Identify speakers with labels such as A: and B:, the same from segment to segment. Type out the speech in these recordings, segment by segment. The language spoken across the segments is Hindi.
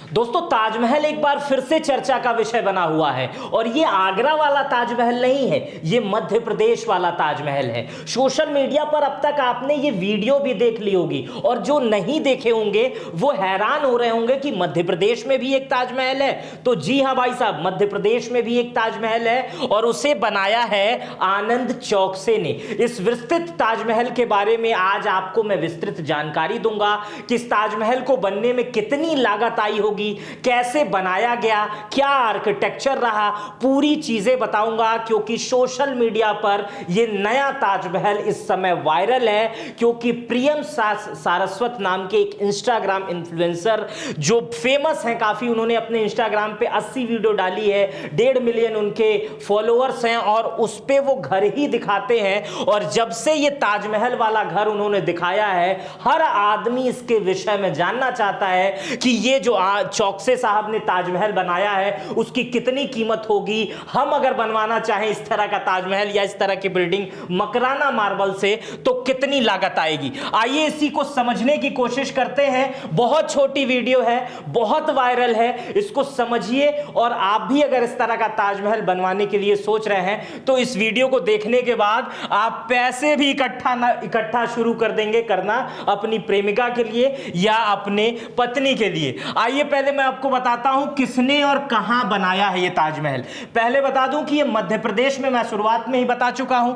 A: दोस्तों, ताजमहल एक बार फिर से चर्चा का विषय बना हुआ है और ये आगरा वाला ताजमहल नहीं है, ये मध्य प्रदेश वाला ताजमहल है। सोशल मीडिया पर अब तक आपने ये वीडियो भी देख ली होगी और जो नहीं देखे होंगे वो हैरान हो रहे होंगे कि मध्य प्रदेश में भी एक ताजमहल है। तो जी हां भाई साहब, मध्य प्रदेश में भी एक ताजमहल है और उसे बनाया है आनंद चौकसे ने। इस विस्तृत ताजमहल के बारे में आज आपको मैं विस्तृत जानकारी दूंगा कि इस ताजमहल को बनने में कितनी लागत आई होगी, कैसे बनाया गया, क्या आर्किटेक्चर रहा, पूरी चीजें बताऊंगा। क्योंकि सोशल मीडिया पर यह नया ताजमहल इस समय वायरल है, क्योंकि प्रियम सारस्वत नाम के एक इंस्टाग्राम इन्फ्लुएंसर जो फेमस हैं काफी, उन्होंने अपने इंस्टाग्राम पे 80 वीडियो डाली है, 1.5 मिलियन उनके फॉलोअर्स हैं और उस पे वो घर ही दिखाते हैं। और जब से ये ताजमहल वाला घर उन्होंने दिखाया है, हर आदमी इसके विषय में जानना चाहता है कि ये जो चौकसे साहब ने ताजमहल बनाया है उसकी कितनी कीमत होगी। हम अगर बनवाना चाहें इस तरह का ताजमहल या इस तरह की बिल्डिंग मकराना मार्बल से तो कितनी लागत आएगी। आइए इसी को समझने की कोशिश करते हैं। बहुत छोटी वीडियो है, बहुत वायरल है, इसको समझिए। और आप भी अगर इस तरह का ताजमहल बनवाने के लिए सोच रहे हैं तो इस वीडियो को देखने के बाद आप पैसे भी इकट्ठा शुरू कर देंगे करना अपनी प्रेमिका के लिए या अपने पत्नी के लिए। आइए पहले मैं आपको बताता हूं किसने और कहां बनाया है ये ताजमहल। पहले बता दूं कि ये मध्य प्रदेश में, मैं शुरुआत में ही बता चुका हूं,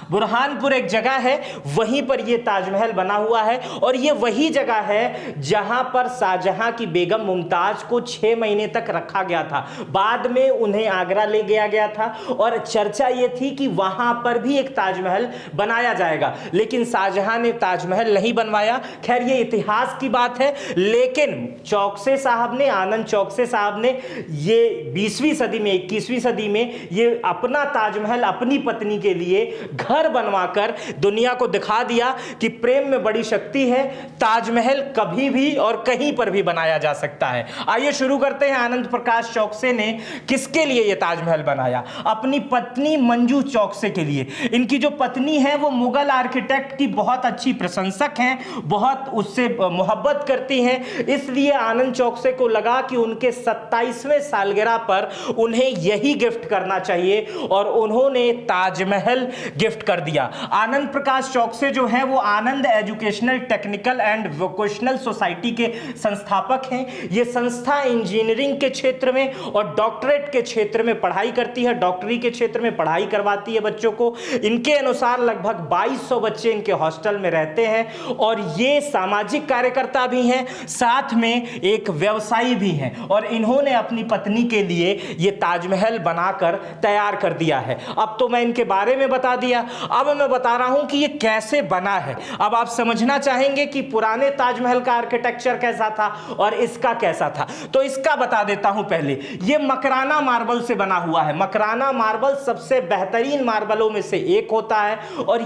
A: बुरहानपुर एक जगह है, वहीं पर ये ताजमहल बना हुआ है। और ये वही जगह है जहां पर शाहजहां की बेगम मुमताज को 6 महीने तक रखा गया था। बाद में उन्हें आगरा ले गया था और चर्चा ये थी कि वहां पर भी एक ताजमहल बनाया जाएगा, लेकिन शाहजहां ने ताजमहल नहीं बनवाया। खैर ये इतिहास की बात है, लेकिन चौकसे साहब ने, आनंद चौकसे साहब ने ये 20वीं सदी में, 21वीं सदी में ये अपना ताजमहल अपनी पत्नी के लिए घर बनवाकर दुनिया को दिखा दिया कि प्रेम में बड़ी शक्ति है, ताजमहल कभी भी और कहीं पर भी बनाया जा सकता है। आइए शुरू करते हैं। आनंद प्रकाश चौकसे ने किसके लिए यह ताजमहल बनाया? अपनी पत्नी मंजू चौकसे के लिए। इनकी जो पत्नी है वो मुगल आर्किटेक्ट की बहुत अच्छी प्रशंसक हैं, बहुत उससे मोहब्बत करती हैं। इसलिए आनंद चौकसे को लगा कि उनके 27वें सालगिरह पर उन्हें यही गिफ्ट करना चाहिए और उन्होंने ताजमहल गिफ्ट कर दिया। आनंद प्रकाश चौकसे जो है वो Anand educational technical and vocational society के संस्थापक हैं। ये संस्था इंजीनियरिंग के क्षेत्र में और डॉक्टरेट के क्षेत्र में पढ़ाई करती है, डॉक्टरी के क्षेत्र में पढ़ाई करवाती है बच्चों को। इनके अनुसार लगभग 2200 बच्चे इनके हॉस्टल में रहते हैं और ये सामाजिक कार्यकर्ता भी हैं, साथ में एक व्यवसायी भी हैं। और इन्होंने अपनी पत्नी के लिए ये ताजमहल बनाकर तैयार कर दिया है। अब तो मैं इनके बारे में बता दिया, अब मैं बता रहा हूं कि ये कैसे बना है। अब आप समझना चाहेंगे कि पुराने ताजमहल का आर्किटेक्चर कैसा था और इसका कैसा था, तो इसका बता देता हूं। पहले ये मकराना मार्बल से बना हुआ है। मकराना मार्बल सबसे बेहतरीन मार्बलों में से एक होता है और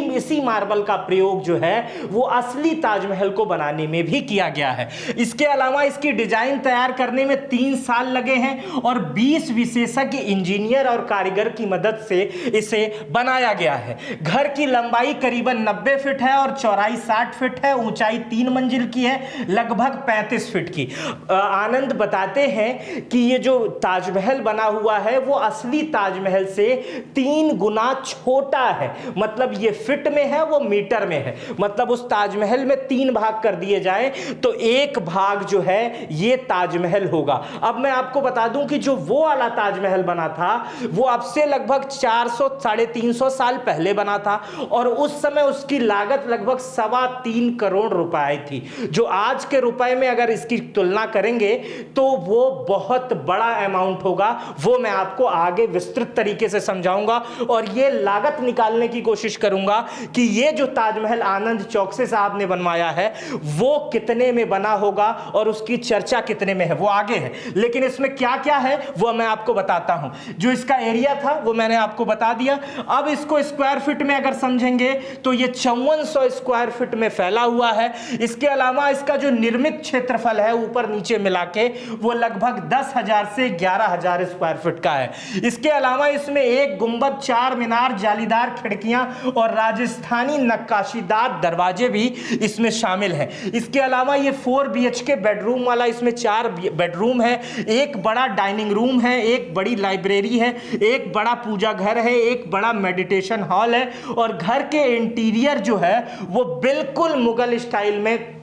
A: इसी मार्बल का प्रयोग जो है वो असली ताजमहल को बनाने में भी किया गया है। इसके अलावा इसकी डिजाइन तैयार करने में 3 साल लगे हैं और 20 विशेषज्ञ इंजीनियर और कारीगर की मदद से इसे बनाया गया है। घर की लंबाई करीबन 90 फीट है और चौड़ाई 60 फीट है, ऊंचाई 3 मंजिल की है, लगभग 35 फीट की। आनंद बताते हैं कि ये जो ताजमहल बना हुआ है वो असली ताजमहल से 3 गुना छोटा है। मतलब ये फिट में है, वो मीटर में है। मतलब उस ताजमहल में 3 भाग कर दिए जाए तो एक भाग जो है ये ताजमहल होगा। अब मैं आपको बता दूं कि जो वो वाला ताजमहल बना था वो अब से लगभग 400-350 साल पहले बना था और उस समय उसकी लागत लगभग 3.25 करोड़ रुपए थी। जो आज के रुपए में अगर इसकी तुलना करेंगे तो वो बहुत बड़ा अमाउंट होगा। वो मैं आपको आगे विस्तृत तरीके से समझाऊंगा और ये लागत निकालने की कोशिश करूंगा कि ये जो ताजमहल आनंद चौकसे साहब ने बनवाया है वो कितने में बना होगा और उसकी चर्चा कितने में है, वो आगे है। लेकिन इसमें क्या क्या है वो मैं आपको बताता हूं। जो इसका एरिया था वो मैंने आपको बता दिया। अब इसको स्क्वायर फीट में अगर समझेंगे तो ये 5400 स्क्वायर फीट में फैला हुआ है। इसके अलावा इसका जो निर्मित क्षेत्रफल है ऊपर नीचे मिला के वो लगभग 10,000 से 11,000 स्क्वायर फीट का है। इसके अलावा इसमें एक गुंबद, 4 मीनार, जालीदार खिड़कियां और राजस्थानी नक्काशीदार दरवाजे भी इसमें शामिल हैं। इसके अलावा ये 4 BHK बेडरूम वाला, इसमें 4 बेडरूम है, एक बड़ा डाइनिंग रूम है, एक बड़ी लाइब्रेरी है, एक बड़ा पूजा घर है, एक बड़ा मेडिटेशन हॉल है, और घर के इंटीरियर जो है वो बिल्कुल मुगल स्टाइल में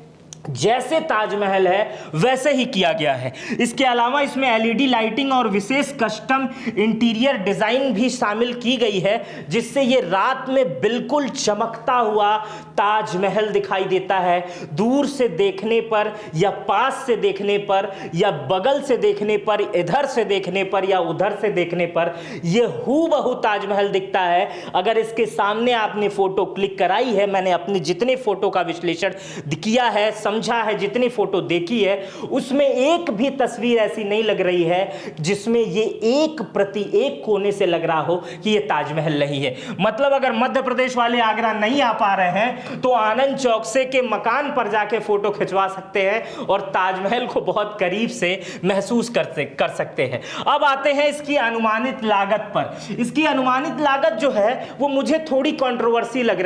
A: जैसे ताजमहल है वैसे ही किया गया है। इसके अलावा इसमें LED लाइटिंग और विशेष कस्टम इंटीरियर डिजाइन भी शामिल की गई है, जिससे ये रात में बिल्कुल चमकता हुआ ताजमहल दिखाई देता है। दूर से देखने पर या पास से देखने पर या बगल से देखने पर, इधर से देखने पर या उधर से देखने पर ये हूबहू ताजमहल दिखता है। अगर इसके सामने आपने फोटो क्लिक कराई है, मैंने अपने जितने फोटो का विश्लेषण किया है, समझा है, जितनी फोटो देखी है, उसमें एक भी तस्वीर ऐसी नहीं लग रही है जिसमें ये एक प्रति एक कोने से लग रहा हो कि ये ताजमहल नहीं है। मतलब अगर मध्य प्रदेश वाले आगरा नहीं आ पा रहे हैं तो आनंद चौकसे के मकान पर जाके फोटो खिंचवा सकते हैं और ताजमहल को बहुत करीब से महसूस कर सकते हैं। अब आते हैं इसकी अनुमानित लागत पर। इसकी अनुमानित लागत जो है वो मुझे थोड़ी कंट्रोवर्शियल लग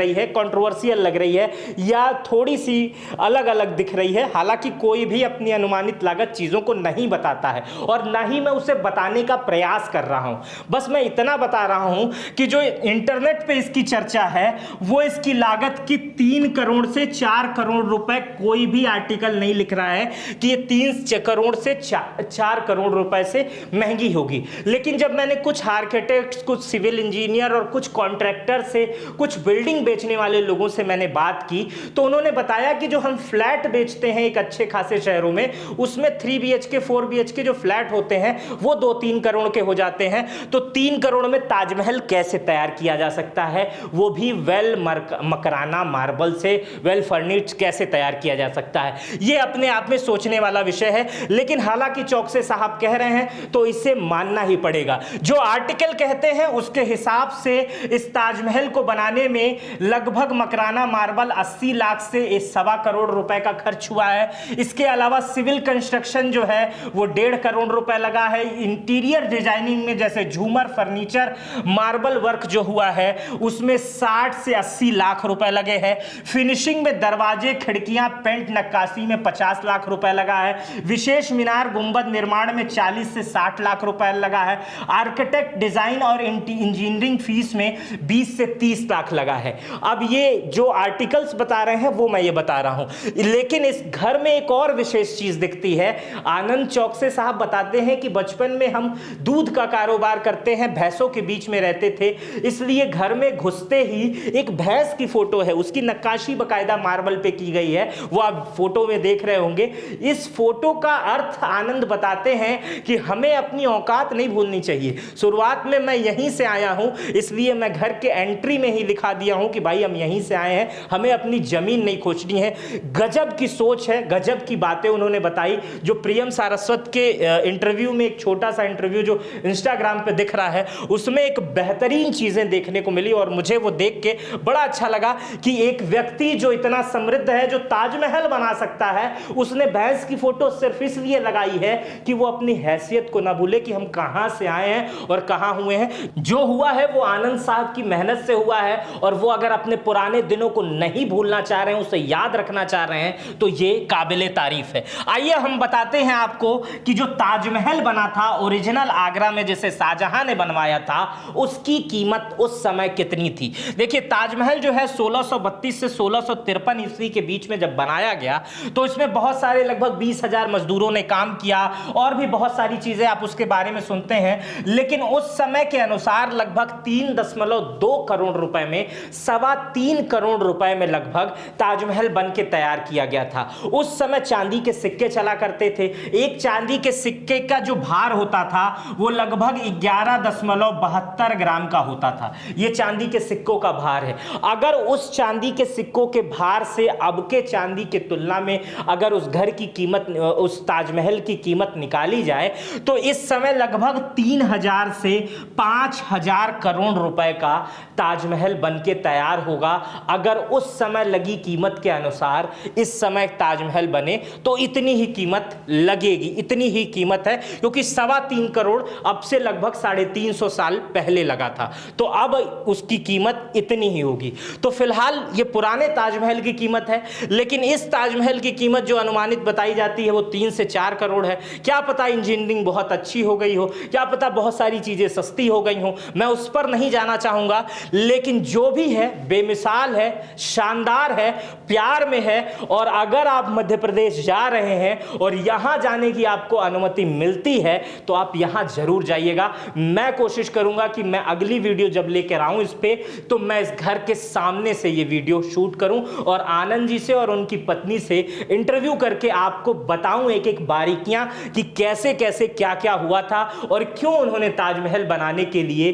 A: रही है या थोड़ी सी अलग अलग दिख रही है। हालांकि कोई भी अपनी अनुमानित लागत चीजों को नहीं बताता है और ना ही मैं उसे बताने का प्रयास कर रहा हूं। बस मैं इतना बता रहा हूं कि जो इंटरनेट पे इसकी चर्चा है वो इसकी लागत की 3 करोड़ से 4 करोड़ रुपए, कोई भी आर्टिकल नहीं लिख रहा है कि ये 3 करोड़ से 4 करोड़ रुपए से महंगी होगी। लेकिन जब मैंने कुछ आर्किटेक्ट्स, कुछ सिविल इंजीनियर और कुछ कॉन्ट्रैक्टर से, कुछ बिल्डिंग बेचने वाले लोगों से मैंने बात की तो उन्होंने बताया कि जो हम फ्लैट बेचते हैं एक अच्छे खासे शहरों में, उसमें 3 BHK 4 BHK जो फ्लैट होते हैं वो 2-3 करोड़ के हो जाते हैं। तो 3 करोड़ में ताजमहल कैसे तैयार किया जा सकता है, वो भी वेल मकराना मार्बल से वेल फर्निश्ड कैसे तैयार किया जा सकता है, ये अपने आप में सोचने वाला विषय है। लेकिन हालांकि चौकसे साहब कह रहे हैं तो इसे मानना ही पड़ेगा। जो आर्टिकल कहते हैं उसके हिसाब से इस ताजमहल को बनाने में लगभग मकराना मार्बल 80 लाख से 1.25 करोड़ रुपए का खर्च हुआ है। इसके अलावा सिविल कंस्ट्रक्शन जो है वो 1.5 करोड़ रुपए लगा है। इंटीरियर डिजाइनिंग में जैसे झूमर, फर्नीचर, मार्बल वर्क जो हुआ है उसमें 60 से 80 लाख रुपए लगे हैं। फिनिशिंग में दरवाजे, खिड़कियां, पेंट, नक्काशी में 50 लाख रुपए लगा है। विशेष मीनार, गुंबद निर्माण में 40 से 60 लाख रुपए लगा है। आर्किटेक्ट, डिजाइन और इंजीनियरिंग फीस में 20 से 30 लाख लगा है। अब ये जो आर्टिकल्स बता रहे हैं वो मैं ये बता रहा हूं, लेकिन इस घर में एक और विशेष चीज दिखती है। आनंद चौकसे साहब बताते हैं कि बचपन में हम दूध का कारोबार करते हैं, भैंसों के बीच में रहते थे, इसलिए घर में घुसते ही एक भैंस की फोटो है, उसकी नक्काशी बकायदा मार्बल पे की गई है, वो आप फोटो में देख रहे होंगे। इस फोटो का अर्थ आनंद बताते हैं कि हमें अपनी औकात नहीं भूलनी चाहिए। शुरुआत में मैं यहीं से आया हूं, इसलिए मैं घर के एंट्री में ही लिखा दिया हूं कि भाई हम यहीं से आए हैं, हमें अपनी जमीन नहीं खोजनी है। गजब की सोच है, गजब की बातें उन्होंने बताई। जो प्रियम सारस्वत के इंटरव्यू में, एक छोटा सा इंटरव्यू जो इंस्टाग्राम पे दिख रहा है, उसमें एक बेहतरीन चीजें देखने को मिली और मुझे वो देख के बड़ा अच्छा लगा कि एक व्यक्ति जो इतना समृद्ध है, जो ताजमहल बना सकता है, उसने भैंस की फोटो सिर्फ इसलिए लगाई है कि वो अपनी हैसियत को ना भूले कि हम कहां से आए हैं और कहां हुए हैं। जो हुआ है वो आनंद साहब की मेहनत से हुआ है और वो अगर अपने पुराने दिनों को नहीं भूलना चाह रहे हैं, उसे याद रखना चाह रहे हैं, तो ये काबिले तारीफ है। आइए हम बताते हैं आपको कि जो ताजमहल बना था ओरिजिनल आगरा में, जिसे शाहजहां ने बनवाया था, उसकी कीमत उस समय कितनी थी। देखिए ताजमहल जो है 1632 से 1653 ईस्वी के बीच में जब बनाया गया तो इसमें बहुत सारे लगभग 20,000 मजदूरों ने काम किया और भी बहुत सारी चीजें आप उसके बारे में सुनते हैं। लेकिन उस समय के अनुसार लगभग 3.2 करोड़ रुपए में, 3.25 करोड़ रुपए में लगभग ताजमहल बन के तैयार किया गया था। उस समय चांदी के सिक्के चला करते थे। एक चांदी के सिक्के का जो भार होता था वो लगभग 11.72 ग्राम का होता था। ये चांदी के सिक्कों का भार है। अगर उस चांदी के सिक्कों के भार से अब के चांदी के तुलना में अगर उस घर की कीमत, उस ताजमहल की कीमत निकाली जाए तो इस समय लगभग 3,000 से 5,000 करोड़ रुपए का ताजमहल बन के तैयार होगा। अगर उस समय लगी कीमत के अनुसार इस इस समय ताजमहल बने तो इतनी ही कीमत लगेगी, इतनी ही कीमत है, क्योंकि 3.25 करोड़ अब से लगभग 350 साल पहले लगा था, तो अब उसकी कीमत इतनी ही होगी। तो फिलहाल ये पुराने ताजमहल की कीमत है, लेकिन इस ताजमहल की कीमत जो अनुमानित बताई जाती है वो 3 से 4 करोड़ है। क्या पता इंजीनियरिंग बहुत अच्छी हो गई हो, क्या पता बहुत सारी चीजें सस्ती हो गई हो, मैं उस पर नहीं जाना चाहूंगा, लेकिन जो भी है बेमिसाल है, शानदार है, प्यार में है। और अगर आप मध्य प्रदेश जा रहे हैं और यहां जाने की आपको अनुमति मिलती है तो आप यहां जरूर जाइएगा। मैं कोशिश करूंगा कि मैं अगली वीडियो जब लेकर आऊं इस पे, तो मैं इस घर के सामने से ये वीडियो शूट करूं और आनंद जी से और उनकी पत्नी से इंटरव्यू करके आपको बताऊं एक एक बारीकियां कि कैसे कैसे क्या क्या हुआ था और क्यों उन्होंने ताजमहल बनाने के लिए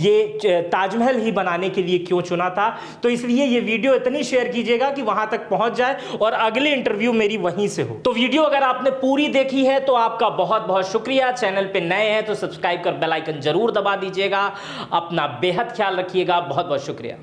A: ये ताजमहल ही बनाने के लिए क्यों चुना था। तो इसलिए ये वीडियो इतनी शेयर कीजिएगा कि वहां तक पहुंच जाए और अगली इंटरव्यू मेरी वहीं से हो। तो वीडियो अगर आपने पूरी देखी है तो आपका बहुत बहुत शुक्रिया। चैनल पे नए हैं तो सब्सक्राइब कर बेल आइकन जरूर दबा दीजिएगा। अपना बेहद ख्याल रखिएगा। बहुत बहुत शुक्रिया।